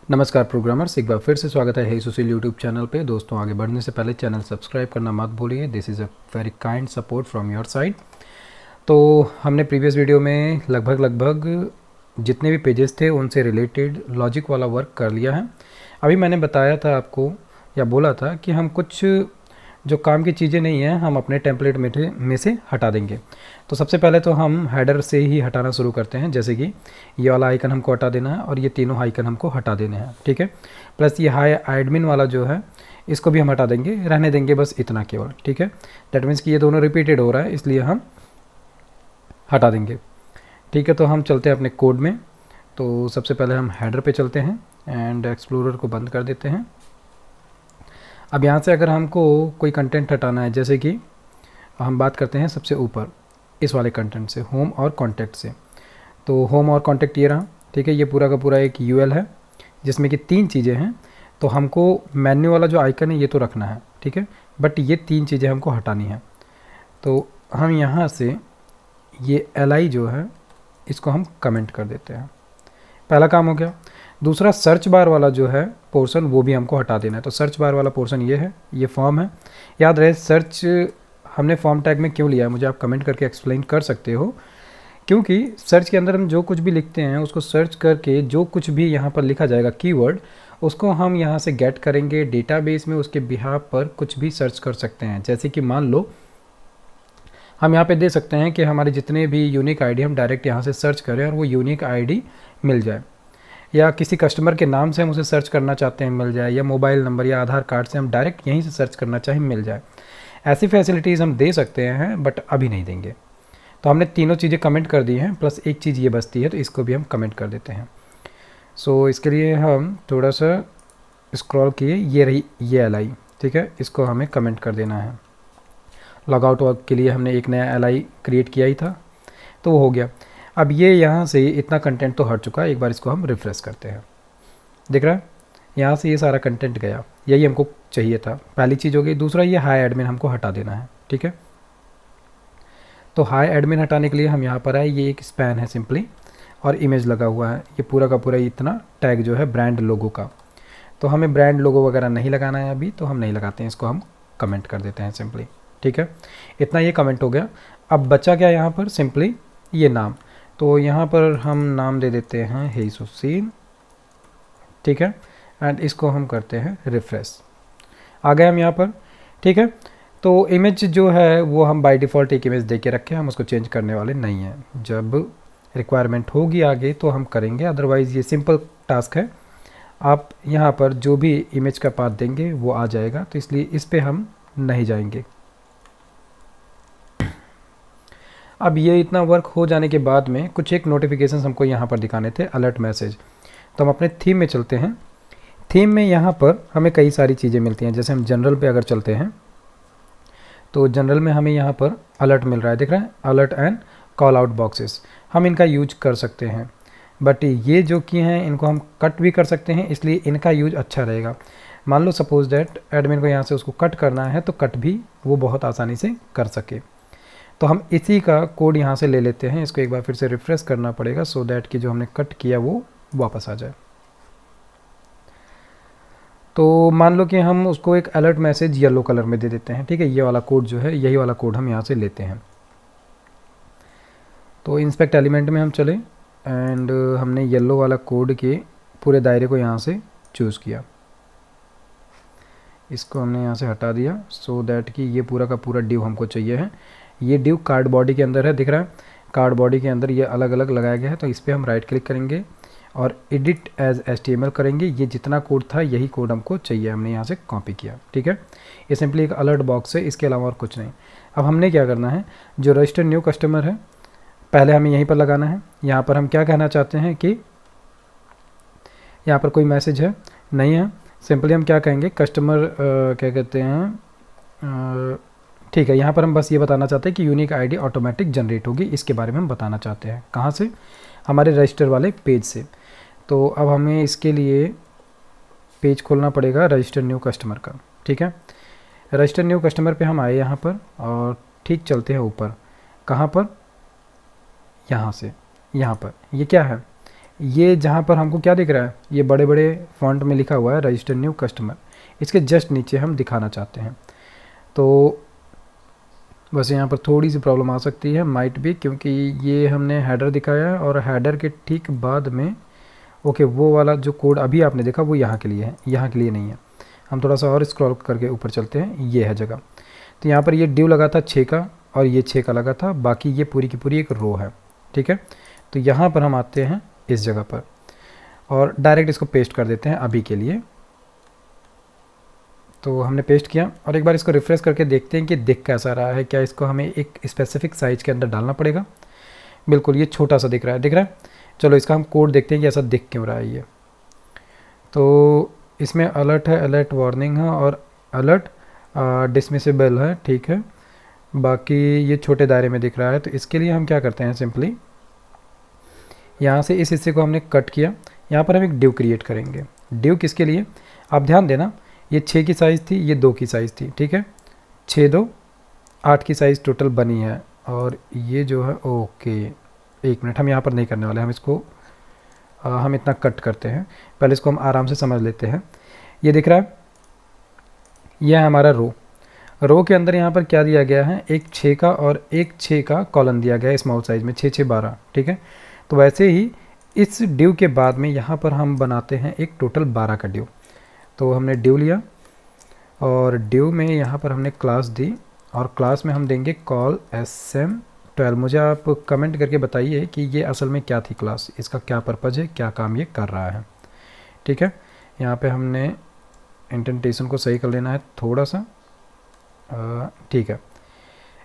नमस्कार प्रोग्रामर्स, एक बार फिर से स्वागत है हे सुशील यूट्यूब चैनल पे। दोस्तों, आगे बढ़ने से पहले चैनल सब्सक्राइब करना मत भूलिए। This is a very kind support from your side. तो हमने प्रीवियस वीडियो में लगभग जितने भी पेजेस थे उनसे रिलेटेड लॉजिक वाला वर्क कर लिया है। अभी मैंने बताया था आपको या बोला था कि हम कुछ जो काम की चीज़ें नहीं हैं हम अपने टेम्पलेट में से हटा देंगे। तो सबसे पहले तो हम हेडर से ही हटाना शुरू करते हैं, जैसे कि ये वाला आइकन हमको हटा देना है और ये तीनों आइकन हमको हटा देने हैं, ठीक है। प्लस ये हाई एडमिन वाला जो है इसको भी हम हटा देंगे, रहने देंगे बस इतना केवल, ठीक है। दैट मीन्स कि ये दोनों रिपीटेड हो रहा है इसलिए हम हटा देंगे, ठीक है। तो हम चलते हैं अपने कोड में। तो सबसे पहले हम हेडर पे चलते हैं एंड एक्सप्लोरर को बंद कर देते हैं। अब यहाँ से अगर हमको कोई कंटेंट हटाना है, जैसे कि हम बात करते हैं सबसे ऊपर इस वाले कंटेंट से, होम और कॉन्टैक्ट से। तो होम और कॉन्टैक्ट ये रहा, ठीक है। ये पूरा का पूरा एक यूएल है जिसमें कि 3 चीज़ें हैं। तो हमको मेन्यू वाला जो आइकन है ये तो रखना है, ठीक है, बट ये 3 चीज़ें हमको हटानी है। तो हम यहाँ से ये li जो है इसको हम कमेंट कर देते हैं। पहला काम हो गया। दूसरा, सर्च बार वाला जो है पोर्शन वो भी हमको हटा देना है। तो सर्च बार वाला पोर्शन ये है, ये फॉर्म है। याद रहे सर्च हमने फॉर्म टैग में क्यों लिया है, मुझे आप कमेंट करके एक्सप्लेन कर सकते हो। क्योंकि सर्च के अंदर हम जो कुछ भी लिखते हैं उसको सर्च करके जो कुछ भी यहाँ पर लिखा जाएगा कीवर्ड, उसको हम यहाँ से गेट करेंगे डेटाबेस में, उसके बिहाफ पर कुछ भी सर्च कर सकते हैं। जैसे कि मान लो हम यहाँ पे दे सकते हैं कि हमारे जितने भी यूनिक आईडी हम डायरेक्ट यहाँ से सर्च करें और वो यूनिक आईडी मिल जाए, या किसी कस्टमर के नाम से हम उसे सर्च करना चाहते हैं मिल जाए, या मोबाइल नंबर या आधार कार्ड से हम डायरेक्ट यहीं से सर्च करना चाहें मिल जाए। ऐसी फैसिलिटीज़ हम दे सकते हैं बट अभी नहीं देंगे। तो हमने तीनों चीज़ें कमेंट कर दी हैं, प्लस एक चीज़ ये बचती है तो इसको भी हम कमेंट कर देते हैं। सो इसके लिए हम थोड़ा सा स्क्रॉल किए, ये रही ये li, ठीक है, इसको हमें कमेंट कर देना है। लॉगआउट वर्क के लिए हमने एक नया li क्रिएट किया ही था तो वो हो गया। अब ये यहाँ से इतना कंटेंट तो हट चुका है, एक बार इसको हम रिफ़्रेश करते हैं। दिख रहा है यहाँ से ये सारा कंटेंट गया, यही हमको चाहिए था। पहली चीज़ हो गई। दूसरा, ये हाई एडमिन हमको हटा देना है, ठीक है। तो हाई एडमिन हटाने के लिए हम यहाँ पर आए, ये एक स्पैन है सिंपली और इमेज लगा हुआ है, ये पूरा का पूरा इतना टैग जो है ब्रांड लोगो का। तो हमें ब्रांड लोगो वगैरह नहीं लगाना है अभी, तो हम नहीं लगाते हैं, इसको हम कमेंट कर देते हैं सिंपली, ठीक है। इतना ये कमेंट हो गया। अब बचा क्या यहाँ पर, सिंपली ये नाम। तो यहाँ पर हम नाम दे देते हैं हे सुशील, ठीक है, एंड इसको हम करते हैं रिफ्रेश। आ गए हम यहाँ पर, ठीक है। तो इमेज जो है वो हम बाय डिफ़ॉल्ट एक इमेज दे के रखे हैं, हम उसको चेंज करने वाले नहीं हैं। जब रिक्वायरमेंट होगी आगे तो हम करेंगे, अदरवाइज़ ये सिंपल टास्क है। आप यहाँ पर जो भी इमेज का पाथ देंगे वो आ जाएगा, तो इसलिए इस पर हम नहीं जाएंगे। अब ये इतना वर्क हो जाने के बाद में कुछ एक नोटिफिकेशंस हमको यहाँ पर दिखाने थे, अलर्ट मैसेज। तो हम अपने थीम में चलते हैं। थीम में यहाँ पर हमें कई सारी चीज़ें मिलती हैं। जैसे हम जनरल पे अगर चलते हैं तो जनरल में हमें यहाँ पर अलर्ट मिल रहा है, दिख रहा है, alert and call out boxes. हम इनका यूज कर सकते हैं, बट ये जो कि हैं इनको हम कट भी कर सकते हैं, इसलिए इनका यूज अच्छा रहेगा। मान लो सपोज दैट एडमिन को यहाँ से उसको कट करना है तो कट भी वो बहुत आसानी से कर सके। तो हम इसी का कोड यहाँ से ले लेते हैं। इसको एक बार फिर से रिफ्रेश करना पड़ेगा सो दैट कि जो हमने कट किया वो वापस आ जाए। तो मान लो कि हम उसको एक अलर्ट मैसेज येलो कलर में दे देते हैं, ठीक है। ये वाला कोड जो है, यही वाला कोड हम यहाँ से लेते हैं। तो इंस्पेक्ट एलिमेंट में हम चले एंड हमने येलो वाला कोड के पूरे दायरे को यहाँ से चूज़ किया। इसको हमने यहाँ से हटा दिया सो दैट कि ये पूरा का पूरा डिव हमको चाहिए है। ये डिव कार्ड बॉडी के अंदर है, दिख रहा है, कार्ड बॉडी के अंदर ये अलग अलग लगाया गया है। तो इस पर हम राइट क्लिक करेंगे और एडिट एज HTML करेंगे। ये जितना कोड था यही कोड हमको चाहिए, हमने यहाँ से कॉपी किया, ठीक है। ये सिंपली एक अलर्ट बॉक्स है, इसके अलावा और कुछ नहीं। अब हमने क्या करना है, जो रजिस्टर न्यू कस्टमर है पहले हमें यहीं पर लगाना है। यहाँ पर हम क्या कहना चाहते हैं कि यहाँ पर कोई मैसेज है नहीं है, सिंपली हम क्या कहेंगे, कस्टमर क्या कहते हैं, ठीक है। यहाँ पर हम बस ये बताना चाहते हैं कि यूनिक आईडी ऑटोमेटिक जनरेट होगी, इसके बारे में हम बताना चाहते हैं। कहाँ से, हमारे रजिस्टर वाले पेज से। तो अब हमें इसके लिए पेज खोलना पड़ेगा रजिस्टर न्यू कस्टमर का, ठीक है। रजिस्टर न्यू कस्टमर पे हम आए यहाँ पर और ठीक चलते हैं ऊपर। कहाँ पर, यहाँ से, यहाँ पर ये क्या है, ये जहाँ पर हमको क्या दिख रहा है, ये बड़े बड़े फॉन्ट में लिखा हुआ है रजिस्टर न्यू कस्टमर, इसके जस्ट नीचे हम दिखाना चाहते हैं। तो बस यहाँ पर थोड़ी सी प्रॉब्लम आ सकती है, माइट भी, क्योंकि ये हमने हेडर दिखाया है और हेडर के ठीक बाद में ओके वो वाला जो कोड अभी आपने देखा वो यहाँ के लिए है, यहाँ के लिए नहीं है। हम थोड़ा सा और स्क्रॉल करके ऊपर चलते हैं, ये है जगह। तो यहाँ पर ये ड्यू लगा था 6 का और ये 6 का लगा था, बाकी ये पूरी की पूरी एक रो है, ठीक है। तो यहाँ पर हम आते हैं इस जगह पर और डायरेक्ट इसको पेस्ट कर देते हैं अभी के लिए। तो हमने पेस्ट किया और एक बार इसको रिफ्रेश करके देखते हैं कि दिख कैसा रहा है, क्या इसको हमें एक स्पेसिफिक साइज़ के अंदर डालना पड़ेगा। बिल्कुल ये छोटा सा दिख रहा है, दिख रहा है। चलो इसका हम कोड देखते हैं कि ऐसा दिख क्यों रहा है ये। तो इसमें अलर्ट है, अलर्ट वार्निंग है और अलर्ट डिसमिसेबल है, ठीक है। बाकी ये छोटे दायरे में दिख रहा है। तो इसके लिए हम क्या करते हैं, सिंपली यहाँ से इस हिस्से को हमने कट किया, यहाँ पर हम एक ड्यू क्रिएट करेंगे। ड्यू किसके लिए, आप ध्यान देना, ये 6 की साइज़ थी, ये 2 की साइज़ थी, ठीक है। 6 2 8 की साइज़ टोटल बनी है। और ये जो है ओके, एक मिनट, हम यहाँ पर नहीं करने वाले, हम इसको हम इतना कट करते हैं, पहले इसको हम आराम से समझ लेते हैं। ये दिख रहा है, यह है हमारा रो के अंदर यहाँ पर क्या दिया गया है, एक 6 का और एक 6 का कॉलम दिया गया है स्मॉल साइज़ में, 6 6 12, ठीक है। तो वैसे ही इस ड्यू के बाद में यहाँ पर हम बनाते हैं एक टोटल 12 का ड्यू। तो हमने ड्यू लिया और ड्यू में यहाँ पर हमने क्लास दी और क्लास में हम देंगे कॉल SM12। मुझे आप कमेंट करके बताइए कि ये असल में क्या थी क्लास, इसका क्या पर्पज़ है, क्या काम ये कर रहा है, ठीक है। यहाँ पे हमने इंडेंटेशन को सही कर लेना है थोड़ा सा, ठीक है।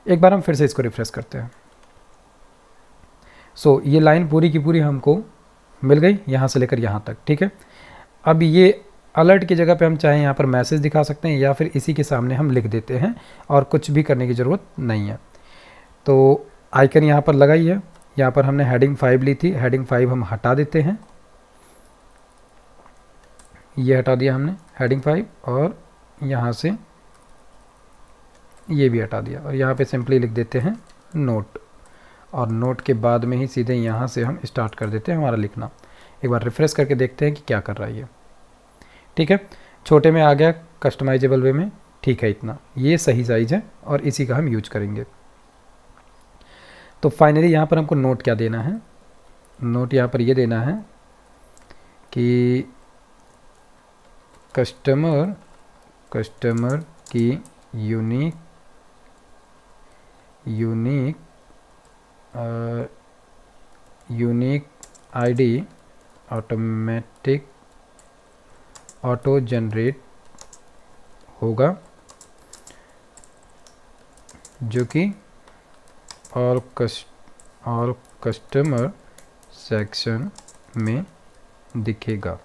एक बार हम फिर से इसको रिफ्रेश करते हैं। सो ये लाइन पूरी की पूरी हमको मिल गई यहाँ से लेकर यहाँ तक, ठीक है। अब ये अलर्ट की जगह पे हम चाहें यहाँ पर मैसेज दिखा सकते हैं या फिर इसी के सामने हम लिख देते हैं और कुछ भी करने की ज़रूरत नहीं है। तो आइकन यहाँ पर लगा ही है, यहाँ पर हमने हेडिंग 5 ली थी, हेडिंग 5 हम हटा देते हैं, ये हटा दिया हमने हेडिंग 5 और यहाँ से ये भी हटा दिया और यहाँ पे सिंपली लिख देते हैं नोट और नोट के बाद में ही सीधे यहाँ से हम स्टार्ट कर देते हैं हमारा लिखना। एक बार रिफ्रेश करके देखते हैं कि क्या कर रहा है ये, ठीक है। छोटे में आ गया, कस्टमाइजेबल वे में, ठीक है। इतना ये सही साइज़ है और इसी का हम यूज करेंगे। तो फाइनली यहाँ पर हमको नोट क्या देना है, नोट यहाँ पर ये देना है कि कस्टमर की यूनिक आईडी ऑटो जनरेट होगा, जो कि ऑल कस्टमर सेक्शन में दिखेगा।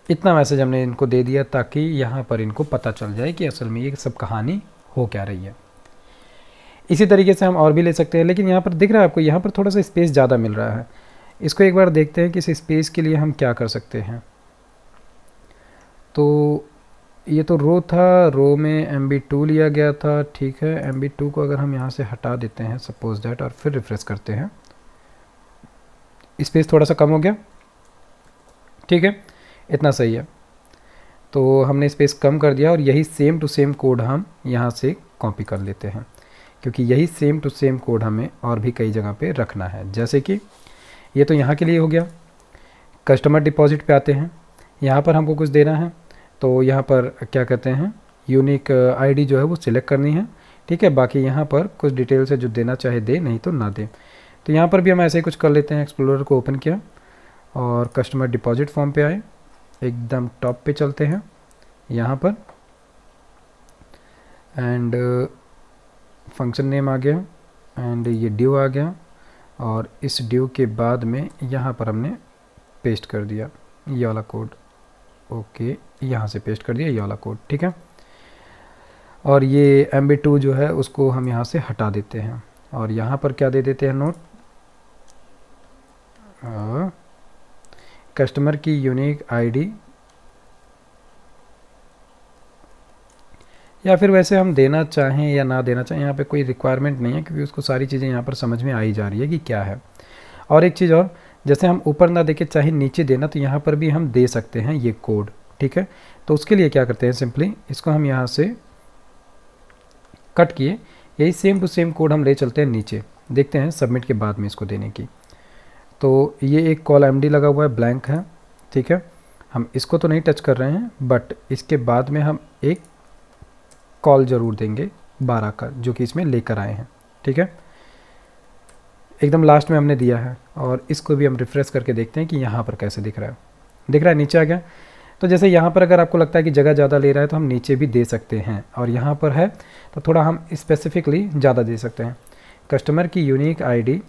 इतना मैसेज हमने इनको दे दिया ताकि यहाँ पर इनको पता चल जाए कि असल में ये सब कहानी हो क्या रही है। इसी तरीके से हम और भी ले सकते हैं, लेकिन यहाँ पर दिख रहा है आपको, यहाँ पर थोड़ा सा स्पेस ज़्यादा मिल रहा है। इसको एक बार देखते हैं कि इस स्पेस के लिए हम क्या कर सकते हैं। तो ये तो रो था, रो में MB2 लिया गया था, ठीक है। MB2 को अगर हम यहाँ से हटा देते हैं सपोज दैट और फिर रिफ्रेश करते हैं, स्पेस थोड़ा सा कम हो गया, ठीक है। इतना सही है। तो हमने स्पेस कम कर दिया और यही सेम टू सेम कोड हम यहाँ से कॉपी कर लेते हैं, क्योंकि यही सेम टू सेम कोड हमें और भी कई जगह पे रखना है। जैसे कि ये तो यहाँ के लिए हो गया। कस्टमर डिपॉजिट पे आते हैं, यहाँ पर हमको कुछ देना है, तो यहाँ पर क्या कहते हैं, यूनिक आईडी जो है वो सिलेक्ट करनी है, ठीक है। बाकी यहाँ पर कुछ डिटेल से जो देना चाहे दे, नहीं तो ना दे। तो यहाँ पर भी हम ऐसे ही कुछ कर लेते हैं। एक्सप्लोरर को ओपन किया और कस्टमर डिपॉजिट फॉर्म पे आए, एकदम टॉप पे चलते हैं यहाँ पर एंड फंक्शन नेम आ गया एंड ये ड्यू आ गया और इस ड्यू के बाद में यहाँ पर हमने पेस्ट कर दिया ये वाला कोड, ओके, यहाँ से पेस्ट कर दिया ये वाला कोड, ठीक है। और ये MB2 जो है उसको हम यहाँ से हटा देते हैं और यहाँ पर क्या दे देते हैं, नोट कस्टमर की यूनिक आईडी, या फिर वैसे हम देना चाहें या ना देना चाहें, यहाँ पे कोई रिक्वायरमेंट नहीं है क्योंकि उसको सारी चीज़ें यहाँ पर समझ में आ ही जा रही है कि क्या है। और एक चीज़ और, जैसे हम ऊपर ना देके चाहे नीचे देना, तो यहाँ पर भी हम दे सकते हैं ये कोड, ठीक है। तो उसके लिए क्या करते हैं, सिंपली इसको हम यहाँ से कट किए, यही सेम टू सेम कोड हम ले चलते हैं नीचे, देखते हैं सबमिट के बाद में इसको देने की। तो ये एक कॉल एमडी लगा हुआ है, ब्लैंक है, ठीक है। हम इसको तो नहीं टच कर रहे हैं, बट इसके बाद में हम एक कॉल ज़रूर देंगे 12 का, जो कि इसमें लेकर आए हैं, ठीक है। एकदम लास्ट में हमने दिया है, और इसको भी हम रिफ़्रेश करके देखते हैं कि यहाँ पर कैसे दिख रहा है। दिख रहा है, नीचे आ गया। तो जैसे यहाँ पर अगर आपको लगता है कि जगह ज़्यादा ले रहा है तो हम नीचे भी दे सकते हैं, और यहाँ पर है तो थोड़ा हम स्पेसिफिकली ज़्यादा दे सकते हैं। कस्टमर की यूनिक आईडी,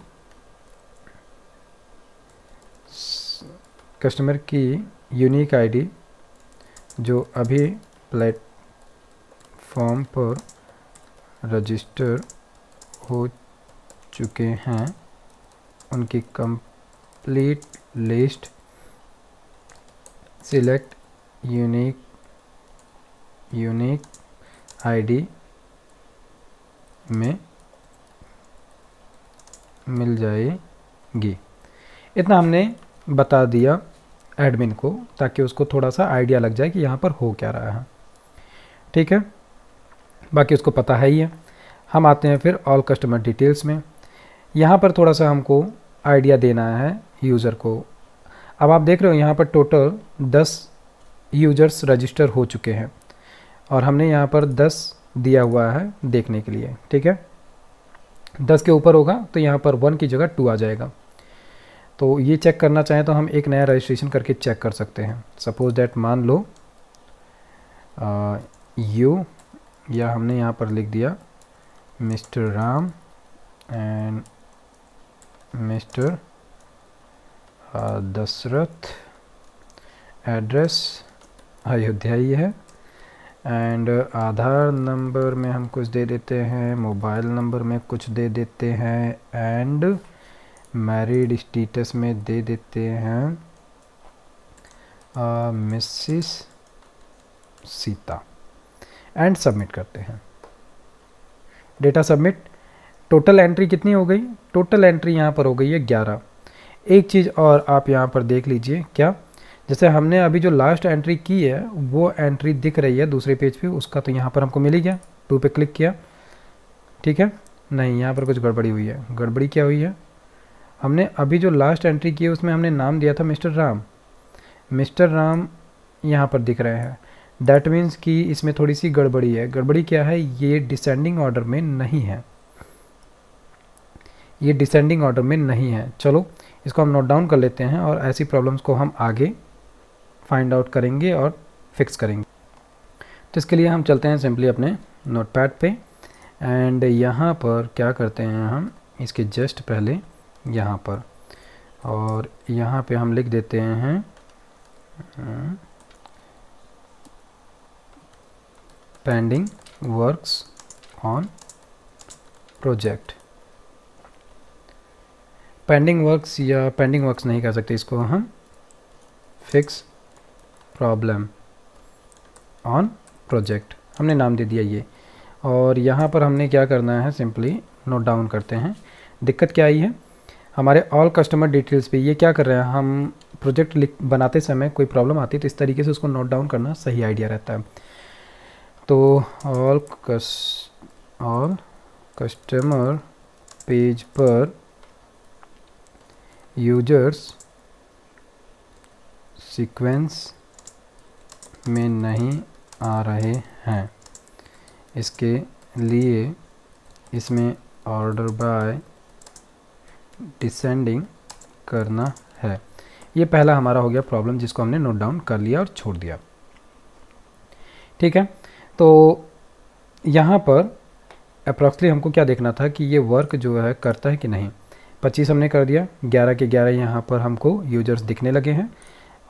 कस्टमर की यूनिक आईडी जो अभी प्लेटफॉर्म पर रजिस्टर हो चुके हैं, उनकी complete list, select unique ID में मिल जाएगी। इतना हमने बता दिया एडमिन को, ताकि उसको थोड़ा सा आइडिया लग जाए कि यहाँ पर हो क्या रहा है, ठीक है। बाकी उसको पता है ही है। हम आते हैं फिर ऑल कस्टमर डिटेल्स में। यहाँ पर थोड़ा सा हमको आइडिया देना है यूज़र को। अब आप देख रहे हो यहाँ पर टोटल 10 यूज़र्स रजिस्टर हो चुके हैं, और हमने यहाँ पर 10 दिया हुआ है देखने के लिए, ठीक है। 10 के ऊपर होगा तो यहाँ पर 1 की जगह 2 आ जाएगा। तो ये चेक करना चाहें तो हम एक नया रजिस्ट्रेशन करके चेक कर सकते हैं। सपोज दैट मान लो यू, या हमने यहाँ पर लिख दिया mister Ram and mister Dasharath, address Ayodhya ही है, एंड आधार नंबर में हम कुछ दे देते हैं, मोबाइल नंबर में कुछ दे देते हैं, एंड मैरिड स्टेटस में दे देते हैं मिसिस सीता, एंड सबमिट करते हैं। Data submit. टोटल एंट्री कितनी हो गई? टोटल एंट्री यहाँ पर हो गई है 11। एक चीज़ और आप यहाँ पर देख लीजिए, क्या जैसे हमने अभी जो लास्ट एंट्री की है वो एंट्री दिख रही है दूसरे पेज पे, उसका तो यहाँ पर हमको मिल ही गया। 2 पे क्लिक किया, ठीक है। नहीं, यहाँ पर कुछ गड़बड़ी हुई है। गड़बड़ी क्या हुई है? हमने अभी जो लास्ट एंट्री की है उसमें हमने नाम दिया था मिस्टर राम। मिस्टर राम यहाँ पर दिख रहे हैं, दैट मीन्स कि इसमें थोड़ी सी गड़बड़ी है। गड़बड़ी क्या है? ये डिसेंडिंग ऑर्डर में नहीं है, ये डिसेंडिंग ऑर्डर में नहीं है। चलो इसको हम नोट डाउन कर लेते हैं, और ऐसी प्रॉब्लम्स को हम आगे फाइंड आउट करेंगे और फिक्स करेंगे। तो इसके लिए हम चलते हैं सिंपली अपने नोटपैड पे, एंड यहाँ पर क्या करते हैं, हम इसके जस्ट पहले यहाँ पर, और यहाँ पे हम लिख देते हैं pending works on project. Pending works, या पेंडिंग वर्क्स नहीं कह सकते इसको हम, फिक्स प्रॉब्लम ऑन प्रोजेक्ट हमने नाम दे दिया ये। और यहाँ पर हमने क्या करना है, सिंपली नोट डाउन करते हैं। दिक्कत क्या आई है हमारे ऑल कस्टमर डिटेल्स पे, ये क्या कर रहे हैं, हम प्रोजेक्ट बनाते समय कोई प्रॉब्लम आती है तो इस तरीके से उसको नोट डाउन करना सही आइडिया रहता है। तो ऑल कस्टमर पेज पर यूजर्स सीक्वेंस में नहीं आ रहे हैं, इसके लिए इसमें ऑर्डर बाय डिसेंडिंग करना है। ये पहला हमारा हो गया प्रॉब्लम, जिसको हमने नोट डाउन कर लिया और छोड़ दिया, ठीक है। तो यहाँ पर अप्रॉक्सली हमको क्या देखना था कि ये वर्क जो है करता है कि नहीं। 25 हमने कर दिया, 11 के 11 यहाँ पर हमको यूजर्स दिखने लगे हैं,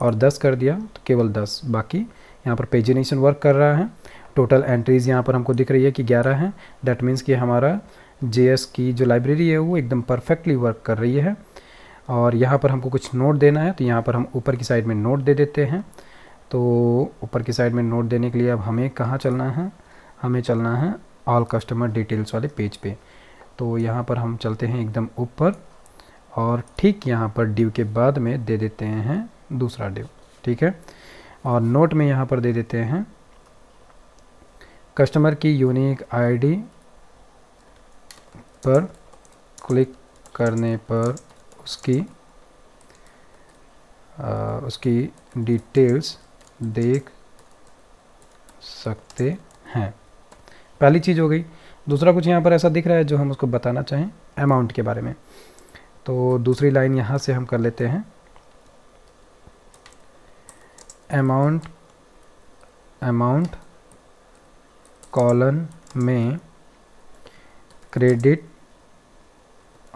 और 10 कर दिया तो केवल 10, बाकी यहाँ पर पेजिनेशन वर्क कर रहा है। टोटल एंट्रीज़ यहाँ पर हमको दिख रही है कि 11 हैं। डैट मीन्स कि हमारा JS की जो लाइब्रेरी है वो एकदम परफेक्टली वर्क कर रही है। और यहाँ पर हमको कुछ नोट देना है, तो यहाँ पर हम ऊपर की साइड में नोट दे देते हैं। तो ऊपर की साइड में नोट देने के लिए अब हमें कहाँ चलना है, हमें चलना है ऑल कस्टमर डिटेल्स वाले पेज पे। तो यहाँ पर हम चलते हैं एकदम ऊपर, और ठीक यहाँ पर डिव के बाद में दे देते हैं दूसरा डिव, ठीक है। और नोट में यहाँ पर दे देते हैं कस्टमर की यूनिक आईडी पर क्लिक करने पर उसकी डिटेल्स देख सकते हैं। पहली चीज़ हो गई। दूसरा कुछ यहाँ पर ऐसा दिख रहा है जो हम उसको बताना चाहें अमाउंट के बारे में, तो दूसरी लाइन यहाँ से हम कर लेते हैं अमाउंट कॉलन में क्रेडिट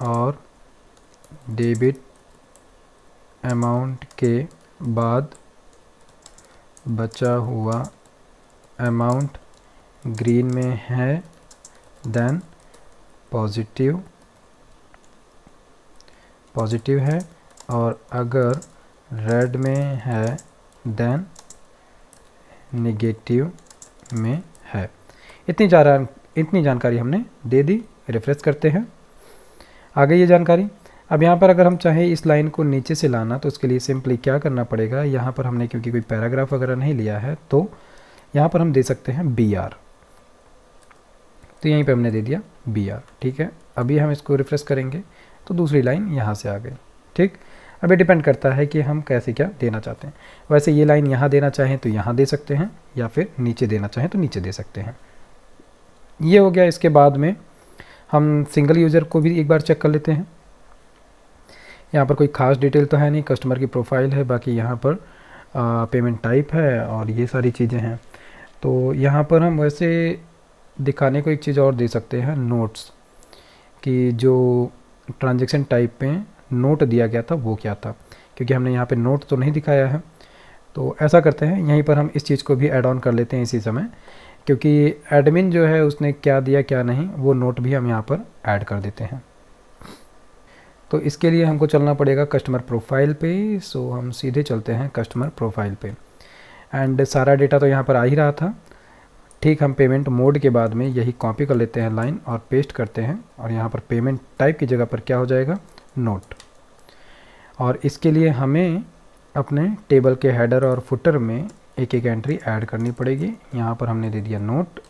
और डेबिट अमाउंट के बाद बचा हुआ अमाउंट ग्रीन में है देन पॉजिटिव है, और अगर रेड में है देन नेगेटिव में है। इतनी जानकारी हमने दे दी। रिफ्रेश करते हैं, आ गई ये जानकारी। अब यहाँ पर अगर हम चाहें इस लाइन को नीचे से लाना तो उसके लिए सिंपली क्या करना पड़ेगा, यहाँ पर हमने क्योंकि कोई पैराग्राफ वगैरह नहीं लिया है तो यहाँ पर हम दे सकते हैं BR, तो यहीं पे हमने दे दिया BR, ठीक है। अभी हम इसको रिफ्रेश करेंगे तो दूसरी लाइन यहाँ से आ गई, ठीक। अभी डिपेंड करता है कि हम कैसे क्या देना चाहते हैं। वैसे ये लाइन यहाँ देना चाहें तो यहाँ दे सकते हैं, या फिर नीचे देना चाहें तो नीचे दे सकते हैं। ये हो गया। इसके बाद में हम सिंगल यूज़र को भी एक बार चेक कर लेते हैं। यहाँ पर कोई ख़ास डिटेल तो है नहीं, कस्टमर की प्रोफाइल है, बाकी यहाँ पर पेमेंट टाइप है और ये सारी चीज़ें हैं। तो यहाँ पर हम वैसे दिखाने को एक चीज़ और दे सकते हैं, नोट्स, कि जो ट्रांजैक्शन टाइप पे नोट दिया गया था वो क्या था, क्योंकि हमने यहाँ पे नोट तो नहीं दिखाया है। तो ऐसा करते हैं, यहीं पर हम इस चीज़ को भी ऐड ऑन कर लेते हैं इसी समय, क्योंकि एडमिन जो है उसने क्या दिया क्या नहीं वो नोट भी हम यहाँ पर ऐड कर देते हैं। तो इसके लिए हमको चलना पड़ेगा कस्टमर प्रोफाइल पे। सो हम सीधे चलते हैं कस्टमर प्रोफाइल पे, एंड सारा डेटा तो यहाँ पर आ ही रहा था, ठीक। हम पेमेंट मोड के बाद में यही कॉपी कर लेते हैं लाइन और पेस्ट करते हैं, और यहाँ पर पेमेंट टाइप की जगह पर क्या हो जाएगा, नोट। और इसके लिए हमें अपने टेबल के हेडर और फुटर में एक एक एंट्री ऐड करनी पड़ेगी। यहाँ पर हमने दे दिया नोट,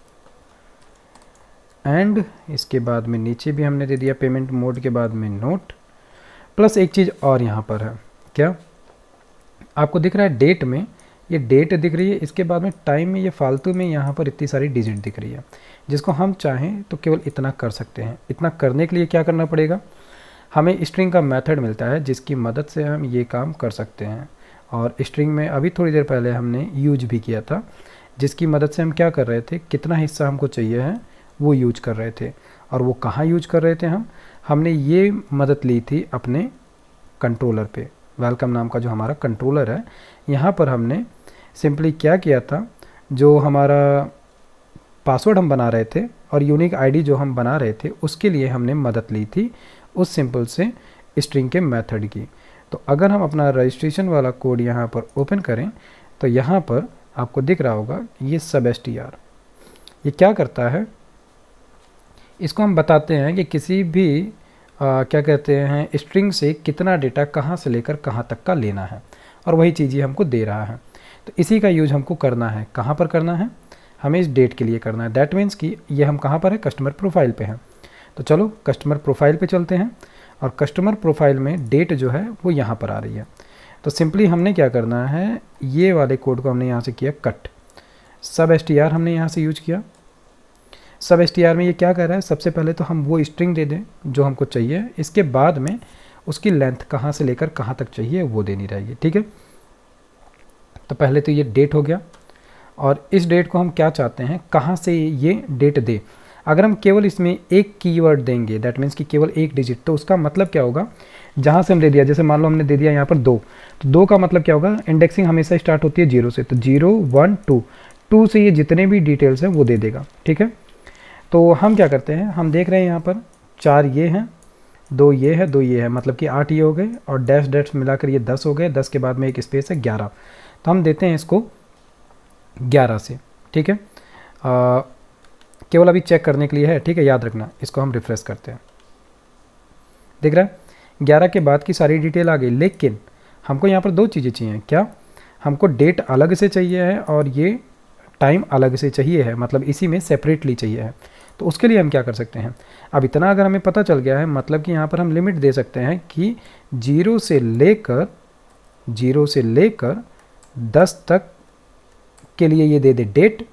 एंड इसके बाद में नीचे भी हमने दे दिया पेमेंट मोड के बाद में नोट, प्लस एक चीज़ और यहाँ पर है, क्या आपको दिख रहा है, डेट में ये डेट दिख रही है, इसके बाद में टाइम में ये फालतू में यहाँ पर इतनी सारी डिजिट दिख रही है, जिसको हम चाहें तो केवल इतना कर सकते हैं। इतना करने के लिए क्या करना पड़ेगा, हमें स्ट्रिंग का मेथड मिलता है जिसकी मदद से हम ये काम कर सकते हैं। और स्ट्रिंग में अभी थोड़ी देर पहले हमने यूज भी किया था, जिसकी मदद से हम क्या कर रहे थे, कितना हिस्सा हमको चाहिए है वो यूज कर रहे थे। और वो कहाँ यूज कर रहे थे, हमने ये मदद ली थी अपने कंट्रोलर पे। वेलकम नाम का जो हमारा कंट्रोलर है, यहाँ पर हमने सिंपली क्या किया था, जो हमारा पासवर्ड हम बना रहे थे और यूनिक आईडी जो हम बना रहे थे उसके लिए हमने मदद ली थी उस सिंपल से स्ट्रिंग के मेथड की। तो अगर हम अपना रजिस्ट्रेशन वाला कोड यहाँ पर ओपन करें तो यहाँ पर आपको दिख रहा होगा ये SUBSTR, ये क्या करता है, इसको हम बताते हैं कि किसी भी क्या कहते हैं स्ट्रिंग से कितना डेटा कहाँ से लेकर कहाँ तक का लेना है, और वही चीज़ ये हमको दे रहा है। तो इसी का यूज हमको करना है, कहाँ पर करना है, हमें इस डेट के लिए करना है। दैट मीन्स कि ये हम कहाँ पर है, कस्टमर प्रोफाइल पे हैं। तो चलो कस्टमर प्रोफाइल पे चलते हैं, और कस्टमर प्रोफाइल में डेट जो है वो यहाँ पर आ रही है। तो सिंपली हमने क्या करना है, ये वाले कोड को हमने यहाँ से किया कट, SUBSTR हमने यहाँ से यूज किया। SUBSTR में ये क्या कर रहा है, सबसे पहले तो हम वो स्ट्रिंग दे दें जो हमको चाहिए, इसके बाद में उसकी लेंथ कहाँ से लेकर कहाँ तक चाहिए वो देनी रहेगी, ठीक है। तो पहले तो ये डेट हो गया, और इस डेट को हम क्या चाहते हैं, कहाँ से ये डेट दे। अगर हम केवल इसमें एक कीवर्ड देंगे, दैट मीन्स कि केवल एक डिजिट, तो उसका मतलब क्या होगा, जहाँ से हम दे दिया, जैसे मान लो हमने दे दिया यहाँ पर 2, तो 2 का मतलब क्या होगा, इंडेक्सिंग हमेशा स्टार्ट होती है 0 से, तो 0 1 2, 2 से ये जितने भी डिटेल्स हैं वो दे देगा, ठीक है। तो हम क्या करते हैं, हम देख रहे हैं यहाँ पर 4 ये हैं, 2 ये है, 2 ये है, मतलब कि 8 ये हो गए, और डैश डैश मिलाकर ये 10 हो गए, 10 के बाद में एक स्पेस है 11, तो हम देते हैं इसको 11 से, ठीक है। केवल अभी चेक करने के लिए है, ठीक है, याद रखना। इसको हम रिफ्रेश करते हैं, दिख रहा है 11 के बाद की सारी डिटेल आ गई, लेकिन हमको यहाँ पर दो चीज़ें चाहिए। क्या? हमको डेट अलग से चाहिए है और ये टाइम अलग से चाहिए है, मतलब इसी में सेपरेटली चाहिए है। तो उसके लिए हम क्या कर सकते हैं, अब इतना अगर हमें पता चल गया है, मतलब कि यहाँ पर हम लिमिट दे सकते हैं कि 0 से लेकर 10 तक के लिए ये दे दे डेट,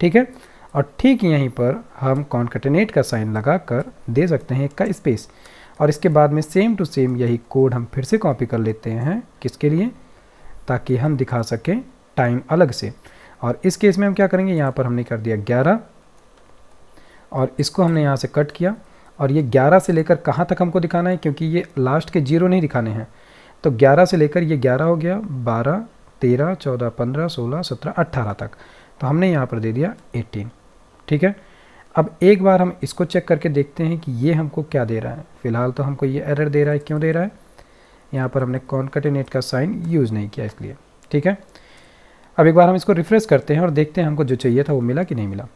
ठीक है। और ठीक यहीं पर हम कॉन्कैटिनेट का साइन लगा कर दे सकते हैं एक का स्पेस, और इसके बाद में सेम टू सेम यही कोड हम फिर से कॉपी कर लेते हैं। किसके लिए? ताकि हम दिखा सकें टाइम अलग से। और इस केस में हम क्या करेंगे, यहाँ पर हमने कर दिया 11 और इसको हमने यहाँ से कट किया, और ये 11 से लेकर कहाँ तक हमको दिखाना है, क्योंकि ये लास्ट के 0 नहीं दिखाने हैं। तो 11 से लेकर ये 11 हो गया, 12, 13, 14, 15, 16, 17, 18 तक। तो हमने यहाँ पर दे दिया 18, ठीक है। अब एक बार हम इसको चेक करके देखते हैं कि ये हमको क्या दे रहा है। फ़िलहाल तो हमको ये एरर दे रहा है। क्यों दे रहा है? यहाँ पर हमने कॉन्कैटिनेट का साइन यूज़ नहीं किया इसलिए, ठीक है। अब एक बार हम इसको रिफ्रेश करते हैं और देखते हैं हमको जो चाहिए था वो मिला कि नहीं मिला।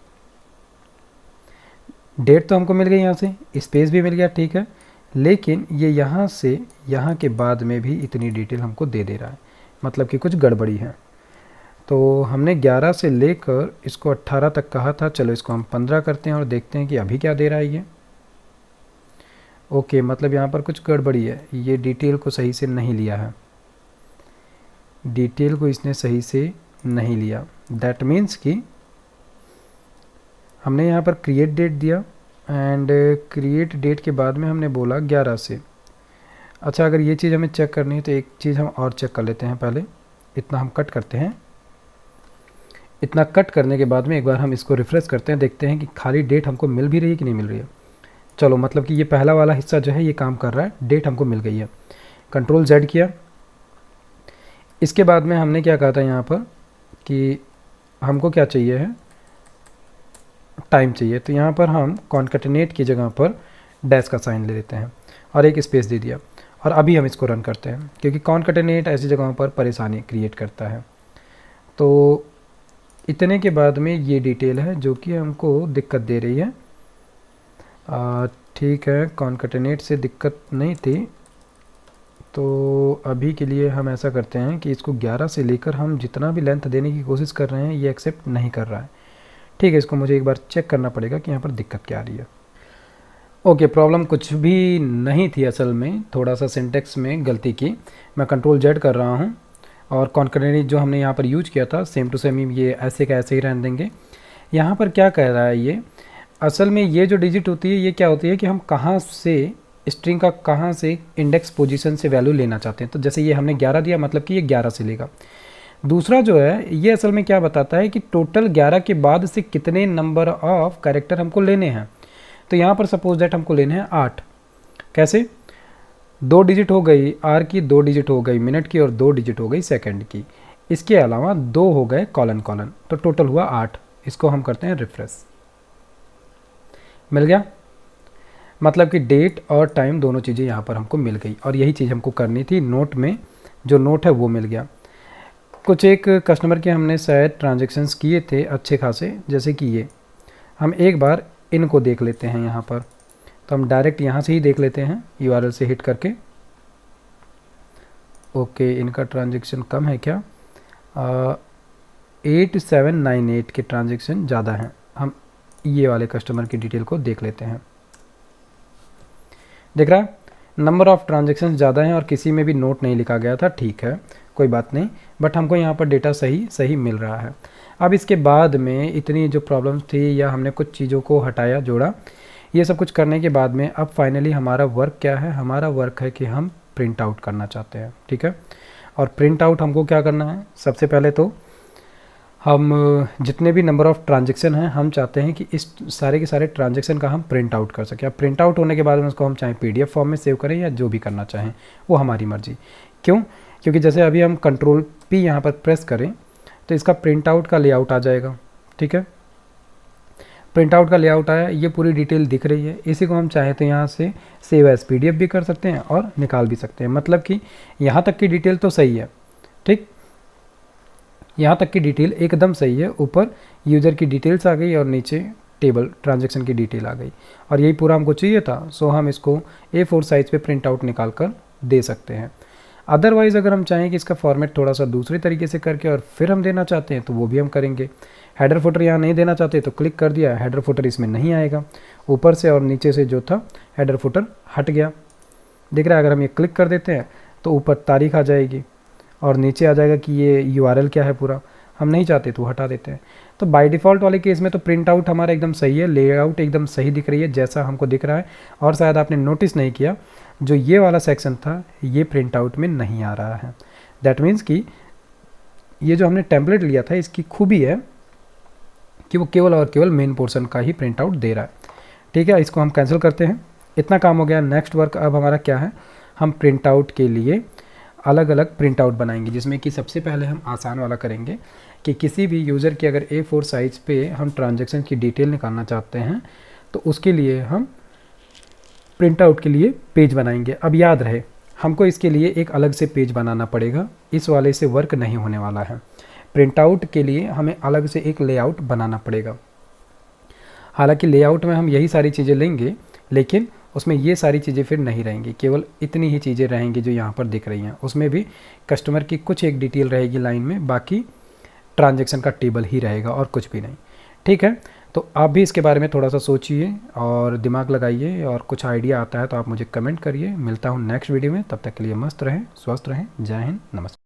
डेट तो हमको मिल गई, यहाँ से स्पेस भी मिल गया, ठीक है। लेकिन ये यहाँ से यहाँ के बाद में भी इतनी डिटेल हमको दे रहा है, मतलब कि कुछ गड़बड़ी है। तो हमने 11 से लेकर इसको 18 तक कहा था, चलो इसको हम 15 करते हैं और देखते हैं कि अभी क्या दे रहा है ये। ओके, मतलब यहाँ पर कुछ गड़बड़ी है, ये डिटेल को सही से नहीं लिया है, डिटेल को इसने सही से नहीं लिया। दैट मीन्स कि हमने यहाँ पर क्रिएट डेट दिया, एंड क्रिएट डेट के बाद में हमने बोला 11 से। अच्छा, अगर ये चीज़ हमें चेक करनी है तो एक चीज़ हम और चेक कर लेते हैं। पहले इतना हम कट करते हैं, इतना कट करने के बाद में एक बार हम इसको रिफ्रेश करते हैं, देखते हैं कि खाली डेट हमको मिल भी रही है कि नहीं मिल रही है। चलो, मतलब कि ये पहला वाला हिस्सा जो है ये काम कर रहा है, डेट हमको मिल गई है। कंट्रोल Z किया। इसके बाद में हमने क्या कहा था यहाँ पर कि हमको क्या चाहिए है, टाइम चाहिए। तो यहाँ पर हम कॉन्कैटिनेट की जगह पर डैश का साइन ले लेते हैं और एक स्पेस दे दिया, और अभी हम इसको रन करते हैं, क्योंकि कॉन्कैटिनेट ऐसी जगहों पर परेशानी क्रिएट करता है। तो इतने के बाद में ये डिटेल है जो कि हमको दिक्कत दे रही है। ठीक है, कॉन्कैटिनेट से दिक्कत नहीं थी, तो अभी के लिए हम ऐसा करते हैं कि इसको 11 से लेकर हम जितना भी लेंथ देने की कोशिश कर रहे हैं ये एक्सेप्ट नहीं कर रहा है, ठीक है। इसको मुझे एक बार चेक करना पड़ेगा कि यहाँ पर दिक्कत क्या आ रही है। ओके, प्रॉब्लम कुछ भी नहीं थी, असल में थोड़ा सा सिंटेक्स में गलती की। मैं कंट्रोल Z कर रहा हूँ, और कॉन्कैटिनेट जो हमने यहाँ पर यूज किया था सेम टू सेम ये ऐसे का ऐसे ही रहने देंगे। यहाँ पर क्या कह रहा है ये, असल में ये जो डिजिट होती है ये क्या होती है कि हम कहाँ से स्ट्रिंग का कहाँ से इंडेक्स पोजीशन से वैल्यू लेना चाहते हैं। तो जैसे ये हमने 11 दिया, मतलब कि ये 11 से लेगा। दूसरा जो है ये असल में क्या बताता है कि टोटल 11 के बाद से कितने नंबर ऑफ कैरेक्टर हमको लेने हैं। तो यहाँ पर सपोज दैट हमको लेने हैं 8। कैसे? 2 डिजिट हो गई आर की, 2 डिजिट हो गई मिनट की, और 2 डिजिट हो गई सेकंड की। इसके अलावा 2 हो गए कॉलन, तो टोटल हुआ 8। इसको हम करते हैं रिफ्रेश। मिल गया, मतलब कि डेट और टाइम दोनों चीज़ें यहाँ पर हमको मिल गई, और यही चीज़ हमको करनी थी। नोट में जो नोट है वो मिल गया। कुछ एक कस्टमर के हमने शायद ट्रांजेक्शन्स किए थे अच्छे खासे, जैसे कि ये। हम एक बार इनको देख लेते हैं यहाँ पर, तो हम डायरेक्ट यहाँ से ही देख लेते हैं URL से हिट करके। ओके, इनका ट्रांजेक्शन कम है क्या? 8798 के ट्रांजेक्शन ज़्यादा हैं। हम ये वाले कस्टमर की डिटेल को देख लेते हैं। देख रहा है, नंबर ऑफ़ ट्रांजेक्शन ज़्यादा हैं और किसी में भी नोट नहीं लिखा गया था, ठीक है कोई बात नहीं, बट हमको यहाँ पर डेटा सही मिल रहा है। अब इसके बाद में इतनी जो प्रॉब्लम्स थी, या हमने कुछ चीज़ों को हटाया जोड़ा, ये सब कुछ करने के बाद में अब फाइनली हमारा वर्क क्या है? हमारा वर्क है कि हम प्रिंट आउट करना चाहते हैं, ठीक है। और प्रिंट आउट हमको क्या करना है? सबसे पहले तो हम जितने भी नंबर ऑफ़ ट्रांजेक्शन हैं हम चाहते हैं कि इस सारे के सारे ट्रांजेक्शन का हम प्रिंट आउट कर सकें। अब प्रिंट आउट होने के बाद में उसको हम चाहे PDF फॉर्म में सेव करें या जो भी करना चाहें, वो हमारी मर्ज़ी। क्यों? क्योंकि जैसे अभी हम कंट्रोल P यहाँ पर प्रेस करें तो इसका प्रिंट आउट का लेआउट आ जाएगा, ठीक है। प्रिंट आउट का लेआउट आया, ये पूरी डिटेल दिख रही है। इसी को हम चाहें तो यहाँ से सेव एज PDF भी कर सकते हैं और निकाल भी सकते हैं। मतलब कि यहाँ तक की डिटेल तो सही है, ठीक, यहाँ तक की डिटेल एकदम सही है। ऊपर यूज़र की डिटेल्स आ गई और नीचे टेबल ट्रांजैक्शन की डिटेल आ गई और यही पूरा हमको चाहिए था। सो हम इसको A4 साइज़ पे प्रिंट आउट निकाल कर दे सकते हैं। अदरवाइज़ अगर हम चाहें कि इसका फॉर्मेट थोड़ा सा दूसरे तरीके से करके और फिर हम देना चाहते हैं तो वो भी हम करेंगे। हेडर फुटर यहाँ नहीं देना चाहते तो क्लिक कर दिया, हेडर फुटर इसमें नहीं आएगा। ऊपर से और नीचे से जो था हेडर फुटर हट गया, दिख रहा है। अगर हम ये क्लिक कर देते हैं तो ऊपर तारीख आ जाएगी और नीचे आ जाएगा कि ये URL क्या है पूरा। हम नहीं चाहते तो हटा देते हैं। तो बाय डिफ़ॉल्ट वाले केस में तो प्रिंट आउट हमारा एकदम सही है, लेआउट एकदम सही दिख रही है जैसा हमको दिख रहा है। और शायद आपने नोटिस नहीं किया, जो ये वाला सेक्शन था ये प्रिंट आउट में नहीं आ रहा है। दैट मीन्स कि ये जो हमने टेम्पलेट लिया था इसकी खूबी है कि वो केवल और केवल मेन पोर्शन का ही प्रिंट आउट दे रहा है। ठीक है, इसको हम कैंसिल करते हैं। इतना काम हो गया। नेक्स्ट वर्क अब हमारा क्या है, हम प्रिंट आउट के लिए अलग अलग प्रिंट आउट बनाएंगे, जिसमें कि सबसे पहले हम आसान वाला करेंगे कि किसी भी यूज़र की अगर A4 साइज़ पे हम ट्रांजैक्शन की डिटेल निकालना चाहते हैं तो उसके लिए हम प्रिंट आउट के लिए पेज बनाएंगे। अब याद रहे, हमको इसके लिए एक अलग से पेज बनाना पड़ेगा, इस वाले से वर्क नहीं होने वाला है। प्रिंट आउट के लिए हमें अलग से एक लेआउट बनाना पड़ेगा। हालांकि लेआउट में हम यही सारी चीज़ें लेंगे, लेकिन उसमें ये सारी चीज़ें फिर नहीं रहेंगी, केवल इतनी ही चीज़ें रहेंगी जो यहाँ पर दिख रही हैं। उसमें भी कस्टमर की कुछ एक डिटेल रहेगी लाइन में, बाकी ट्रांजैक्शन का टेबल ही रहेगा और कुछ भी नहीं। ठीक है, तो आप भी इसके बारे में थोड़ा सा सोचिए और दिमाग लगाइए, और कुछ आइडिया आता है तो आप मुझे कमेंट करिए। मिलता हूँ नेक्स्ट वीडियो में, तब तक के लिए मस्त रहें, स्वस्थ रहें। जय हिंद, नमस्कार।